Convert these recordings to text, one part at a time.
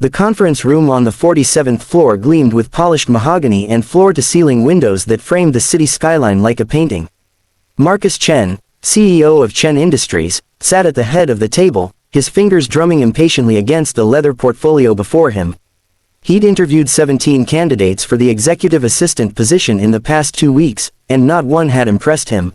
The conference room on the 47th floor gleamed with polished mahogany and floor-to-ceiling windows that framed the city skyline like a painting. Marcus Chen, CEO of Chen Industries, sat at the head of the table, his fingers drumming impatiently against the leather portfolio before him. He'd interviewed 17 candidates for the executive assistant position in the past 2 weeks, and not one had impressed him.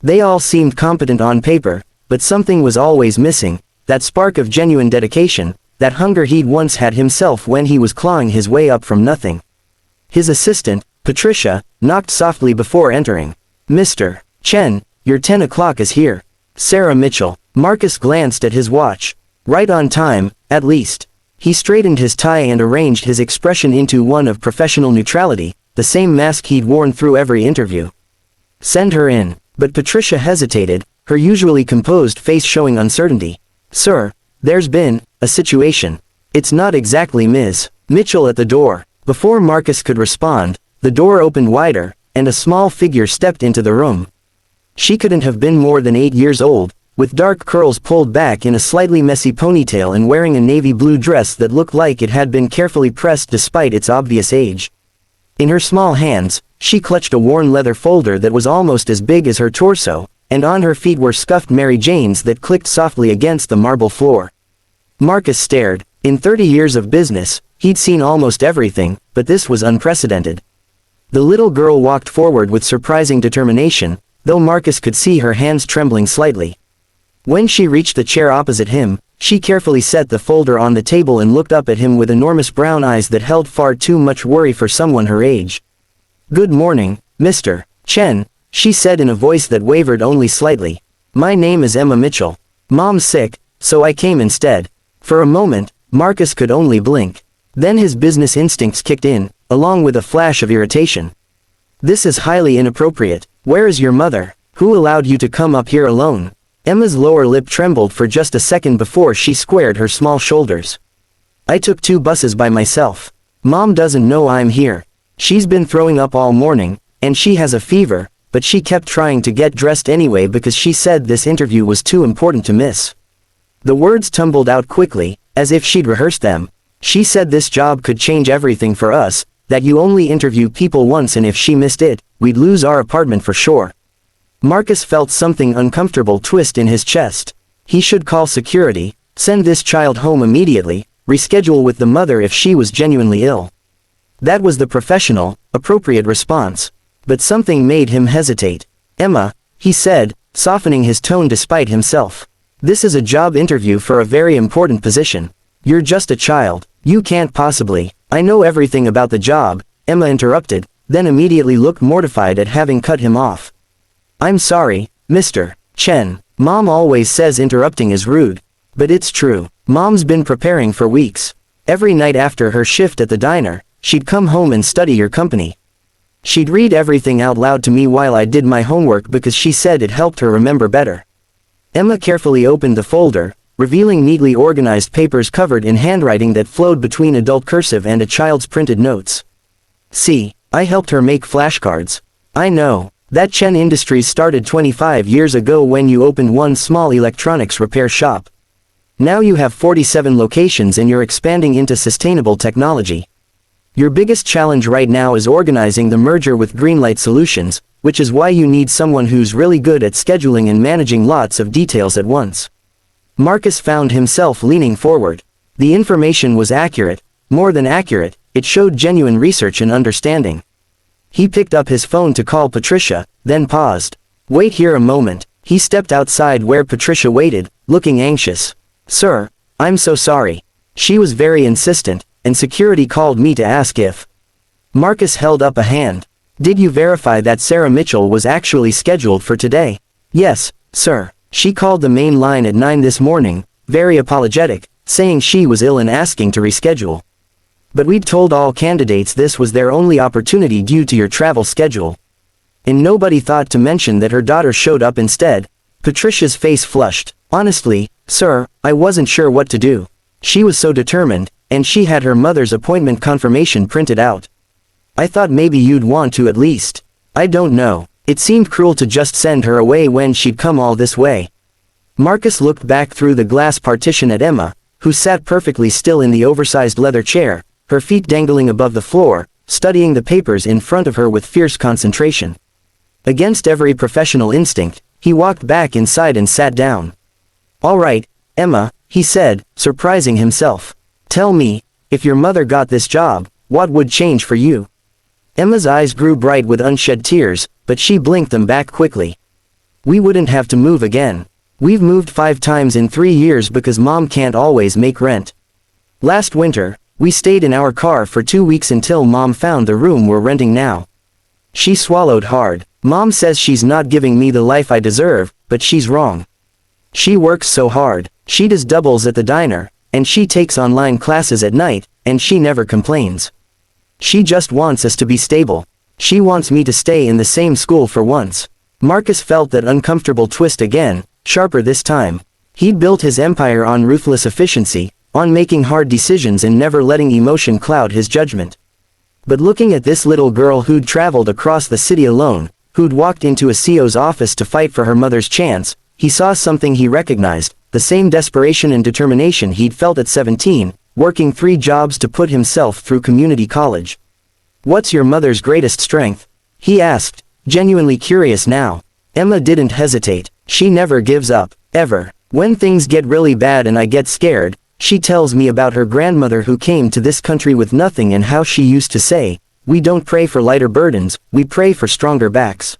They all seemed competent on paper, but something was always missing, that spark of genuine dedication, that hunger he'd once had himself when he was clawing his way up from nothing. His assistant, Patricia, knocked softly before entering. "Mr. Chen, your 10 o'clock is here." Sarah Mitchell. Marcus glanced at his watch. Right on time, at least. He straightened his tie and arranged his expression into one of professional neutrality, the same mask he'd worn through every interview. "Send her in." But Patricia hesitated, her usually composed face showing uncertainty. "Sir, there's been a situation. It's not exactly Ms. Mitchell at the door." Before Marcus could respond, the door opened wider, and a small figure stepped into the room. She couldn't have been more than 8 years old, with dark curls pulled back in a slightly messy ponytail and wearing a navy blue dress that looked like it had been carefully pressed despite its obvious age. In her small hands, she clutched a worn leather folder that was almost as big as her torso, and on her feet were scuffed Mary Janes that clicked softly against the marble floor. Marcus stared. In 30 years of business, he'd seen almost everything, but this was unprecedented. The little girl walked forward with surprising determination, though Marcus could see her hands trembling slightly. When she reached the chair opposite him, she carefully set the folder on the table and looked up at him with enormous brown eyes that held far too much worry for someone her age. "Good morning, Mr. Chen," she said in a voice that wavered only slightly. "My name is Emma Mitchell. Mom's sick, so I came instead." For a moment, Marcus could only blink. Then his business instincts kicked in, along with a flash of irritation. "This is highly inappropriate. Where is your mother? Who allowed you to come up here alone?" Emma's lower lip trembled for just a second before she squared her small shoulders. "I took 2 buses by myself. Mom doesn't know I'm here. She's been throwing up all morning, and she has a fever, but she kept trying to get dressed anyway because she said this interview was too important to miss." The words tumbled out quickly, as if she'd rehearsed them. "She said this job could change everything for us, that you only interview people once and if she missed it, we'd lose our apartment for sure." Marcus felt something uncomfortable twist in his chest. He should call security, send this child home immediately, reschedule with the mother if she was genuinely ill. That was the professional, appropriate response. But something made him hesitate. "Emma," he said, softening his tone despite himself. "This is a job interview for a very important position. You're just a child. You can't possibly." "I know everything about the job," Emma interrupted, then immediately looked mortified at having cut him off. "I'm sorry, Mr. Chen. Mom always says interrupting is rude. But it's true. Mom's been preparing for weeks. Every night after her shift at the diner, she'd come home and study your company. She'd read everything out loud to me while I did my homework because she said it helped her remember better." Emma carefully opened the folder, revealing neatly organized papers covered in handwriting that flowed between adult cursive and a child's printed notes. "See, I helped her make flashcards. I know. That Chen Industries started 25 years ago when you opened one small electronics repair shop. Now you have 47 locations and you're expanding into sustainable technology. Your biggest challenge right now is organizing the merger with Greenlight Solutions, which is why you need someone who's really good at scheduling and managing lots of details at once." Marcus found himself leaning forward. The information was accurate, more than accurate, it showed genuine research and understanding. He picked up his phone to call Patricia, then paused. "Wait here a moment." He stepped outside where Patricia waited, looking anxious. "Sir, I'm so sorry. She was very insistent, and security called me to ask if..." Marcus held up a hand. "Did you verify that Sarah Mitchell was actually scheduled for today?" "Yes, sir. She called the main line at 9 this morning, very apologetic, saying she was ill and asking to reschedule. But we'd told all candidates this was their only opportunity due to your travel schedule. And nobody thought to mention that her daughter showed up instead." Patricia's face flushed. "Honestly, sir, I wasn't sure what to do. She was so determined, and she had her mother's appointment confirmation printed out. I thought maybe you'd want to at least. I don't know. It seemed cruel to just send her away when she'd come all this way." Marcus looked back through the glass partition at Emma, who sat perfectly still in the oversized leather chair, her feet dangling above the floor, studying the papers in front of her with fierce concentration. Against every professional instinct, he walked back inside and sat down. "All right, Emma," he said, surprising himself. "Tell me, if your mother got this job, what would change for you?" Emma's eyes grew bright with unshed tears, but she blinked them back quickly. "We wouldn't have to move again. We've moved 5 times in 3 years because Mom can't always make rent. Last winter, we stayed in our car for 2 weeks until Mom found the room we're renting now." She swallowed hard. "Mom says she's not giving me the life I deserve, but she's wrong. She works so hard, she does doubles at the diner, and she takes online classes at night, and she never complains. She just wants us to be stable. She wants me to stay in the same school for once." Marcus felt that uncomfortable twist again, sharper this time. He'd built his empire on ruthless efficiency, on making hard decisions and never letting emotion cloud his judgment. But looking at this little girl who'd traveled across the city alone, who'd walked into a CEO's office to fight for her mother's chance, he saw something he recognized, the same desperation and determination he'd felt at 17, working 3 jobs to put himself through community college. "What's your mother's greatest strength?" he asked, genuinely curious now. Emma didn't hesitate. "She never gives up, ever. When things get really bad and I get scared, she tells me about her grandmother who came to this country with nothing and how she used to say, 'We don't pray for lighter burdens, we pray for stronger backs.'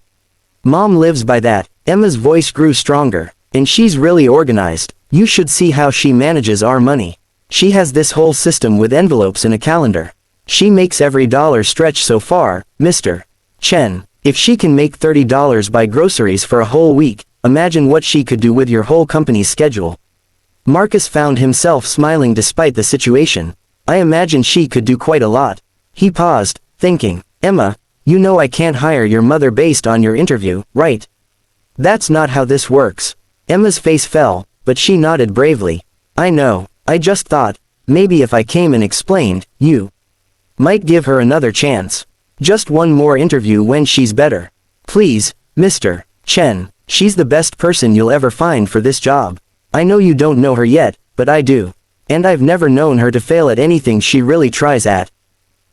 Mom lives by that." Emma's voice grew stronger. "And she's really organized. You should see how she manages our money. She has this whole system with envelopes and a calendar. She makes every dollar stretch so far, Mr. Chen. If she can make $30 buy groceries for a whole week, imagine what she could do with your whole company's schedule." Marcus found himself smiling despite the situation. "I imagine she could do quite a lot." He paused, thinking, "Emma, you know I can't hire your mother based on your interview, right? That's not how this works." Emma's face fell, but she nodded bravely. "I know, I just thought, maybe if I came and explained, you might give her another chance. Just one more interview when she's better. Please, Mr. Chen, she's the best person you'll ever find for this job. I know you don't know her yet, but I do. And I've never known her to fail at anything she really tries at."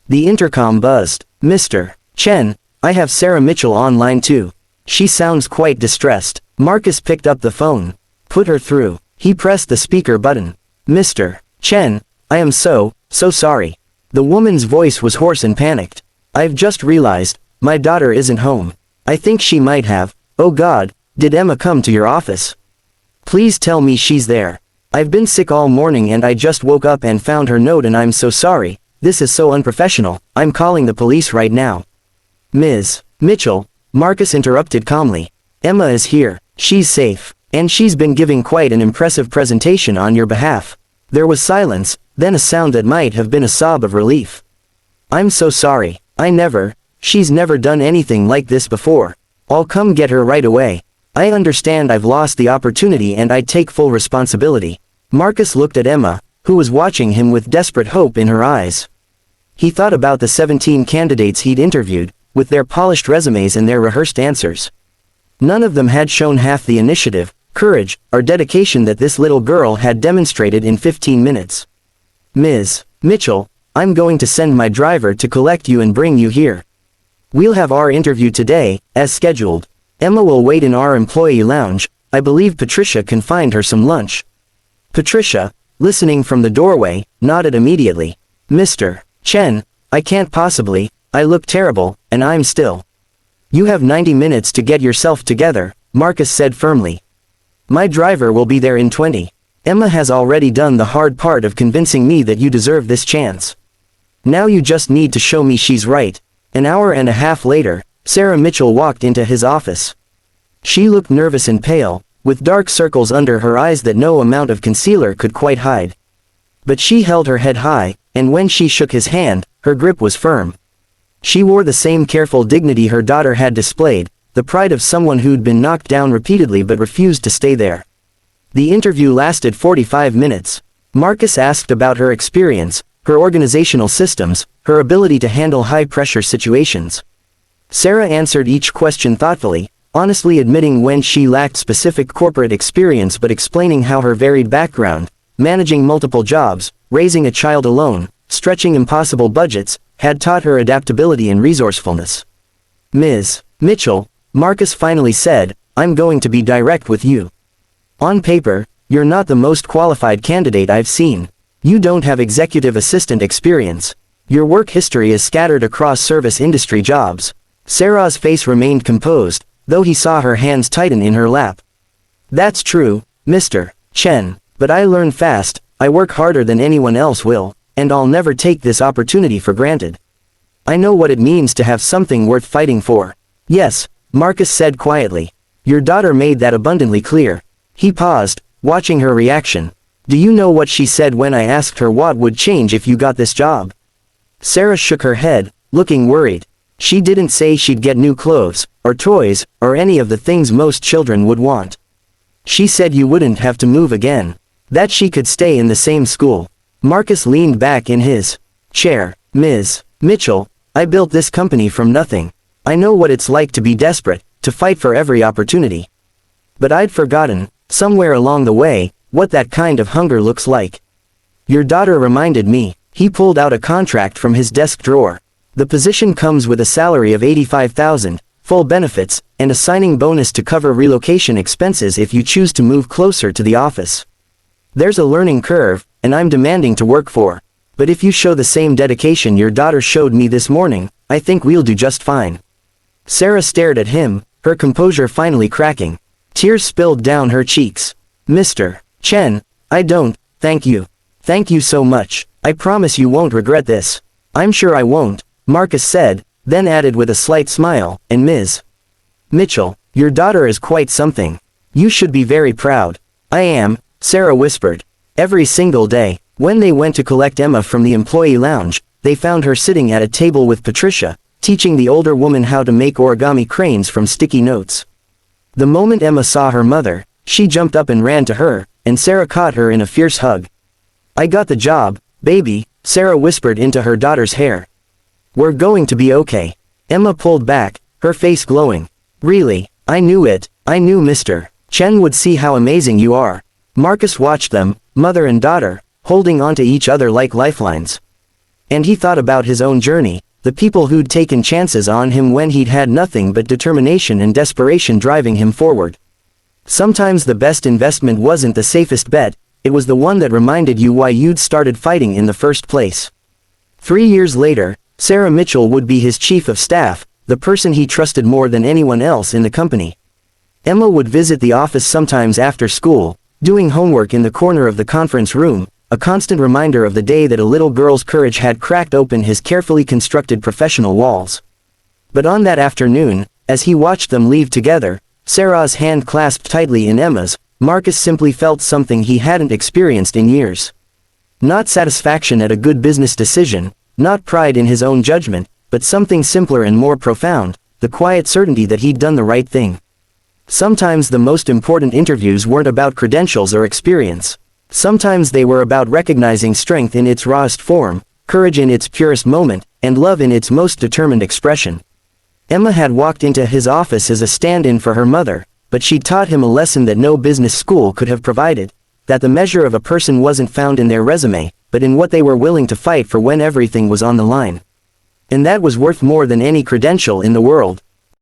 The intercom buzzed. "Mr. Chen, I have Sarah Mitchell online too. She sounds quite distressed." Marcus picked up the phone. "Put her through." He pressed the speaker button. "Mr. Chen, I am so sorry." The woman's voice was hoarse and panicked. "I've just realized, my daughter isn't home. I think she might have. Oh God, did Emma come to your office? Please tell me she's there. I've been sick all morning and I just woke up and found her note and I'm so sorry. This is so unprofessional. I'm calling the police right now." "Ms. Mitchell," Marcus interrupted calmly. "Emma is here. She's safe. And she's been giving quite an impressive presentation on your behalf." There was silence, then a sound that might have been a sob of relief. "I'm so sorry. She's never done anything like this before. I'll come get her right away. I understand I've lost the opportunity and I take full responsibility." Marcus looked at Emma, who was watching him with desperate hope in her eyes. He thought about the 17 candidates he'd interviewed, with their polished resumes and their rehearsed answers. None of them had shown half the initiative, courage, or dedication that this little girl had demonstrated in 15 minutes. "Ms. Mitchell, I'm going to send my driver to collect you and bring you here. We'll have our interview today, as scheduled. Emma will wait in our employee lounge. I believe Patricia can find her some lunch." Patricia, listening from the doorway, nodded immediately. "Mr. Chen, I can't possibly, I look terrible, and I'm still." "You have 90 minutes to get yourself together," Marcus said firmly. "My driver will be there in 20. Emma has already done the hard part of convincing me that you deserve this chance. Now you just need to show me she's right." An hour and a half later, Sarah Mitchell walked into his office. She looked nervous and pale, with dark circles under her eyes that no amount of concealer could quite hide. But she held her head high, and when she shook his hand, her grip was firm. She wore the same careful dignity her daughter had displayed, the pride of someone who'd been knocked down repeatedly but refused to stay there. The interview lasted 45 minutes. Marcus asked about her experience, her organizational systems, her ability to handle high-pressure situations. Sarah answered each question thoughtfully, honestly admitting when she lacked specific corporate experience but explaining how her varied background, managing multiple jobs, raising a child alone, stretching impossible budgets, had taught her adaptability and resourcefulness. "Ms. Mitchell," Marcus finally said, "I'm going to be direct with you. On paper, you're not the most qualified candidate I've seen. You don't have executive assistant experience. Your work history is scattered across service industry jobs." Sarah's face remained composed, though he saw her hands tighten in her lap. "That's true, Mr. Chen, but I learn fast, I work harder than anyone else will, and I'll never take this opportunity for granted. I know what it means to have something worth fighting for." "Yes," Marcus said quietly. "Your daughter made that abundantly clear." He paused, watching her reaction. "Do you know what she said when I asked her what would change if you got this job?" Sarah shook her head, looking worried. "She didn't say she'd get new clothes, or toys, or any of the things most children would want. She said you wouldn't have to move again. That she could stay in the same school." Marcus leaned back in his chair. "Ms. Mitchell, I built this company from nothing. I know what it's like to be desperate, to fight for every opportunity. But I'd forgotten, somewhere along the way, what that kind of hunger looks like. Your daughter reminded me." He pulled out a contract from his desk drawer. "The position comes with a salary of $85,000, full benefits, and a signing bonus to cover relocation expenses if you choose to move closer to the office. There's a learning curve, and I'm demanding to work for. But if you show the same dedication your daughter showed me this morning, I think we'll do just fine." Sarah stared at him, her composure finally cracking. Tears spilled down her cheeks. "Mr. Chen, I don't, thank you. Thank you so much. I promise you won't regret this." "I'm sure I won't," Marcus said, then added with a slight smile, "and Ms. Mitchell, your daughter is quite something. You should be very proud." "I am," Sarah whispered. Every single day, when they went to collect Emma from the employee lounge, they found her sitting at a table with Patricia, teaching the older woman how to make origami cranes from sticky notes. The moment Emma saw her mother, she jumped up and ran to her, and Sarah caught her in a fierce hug. "I got the job, baby," Sarah whispered into her daughter's hair. "We're going to be okay." Emma pulled back, her face glowing. "Really, I knew it, I knew Mr. Chen would see how amazing you are." Marcus watched them, mother and daughter, holding onto each other like lifelines. And he thought about his own journey, the people who'd taken chances on him when he'd had nothing but determination and desperation driving him forward. Sometimes the best investment wasn't the safest bet, it was the one that reminded you why you'd started fighting in the first place. 3 years later, Sarah Mitchell would be his chief of staff, the person he trusted more than anyone else in the company. Emma would visit the office sometimes after school, doing homework in the corner of the conference room, a constant reminder of the day that a little girl's courage had cracked open his carefully constructed professional walls. But on that afternoon, as he watched them leave together, Sarah's hand clasped tightly in Emma's, Marcus simply felt something he hadn't experienced in years. Not satisfaction at a good business decision, not pride in his own judgment, but something simpler and more profound, the quiet certainty that he'd done the right thing. Sometimes the most important interviews weren't about credentials or experience. Sometimes they were about recognizing strength in its rawest form, courage in its purest moment, and love in its most determined expression. Emma had walked into his office as a stand-in for her mother, but she'd taught him a lesson that no business school could have provided, that the measure of a person wasn't found in their resume, but in what they were willing to fight for when everything was on the line. And that was worth more than any credential in the world.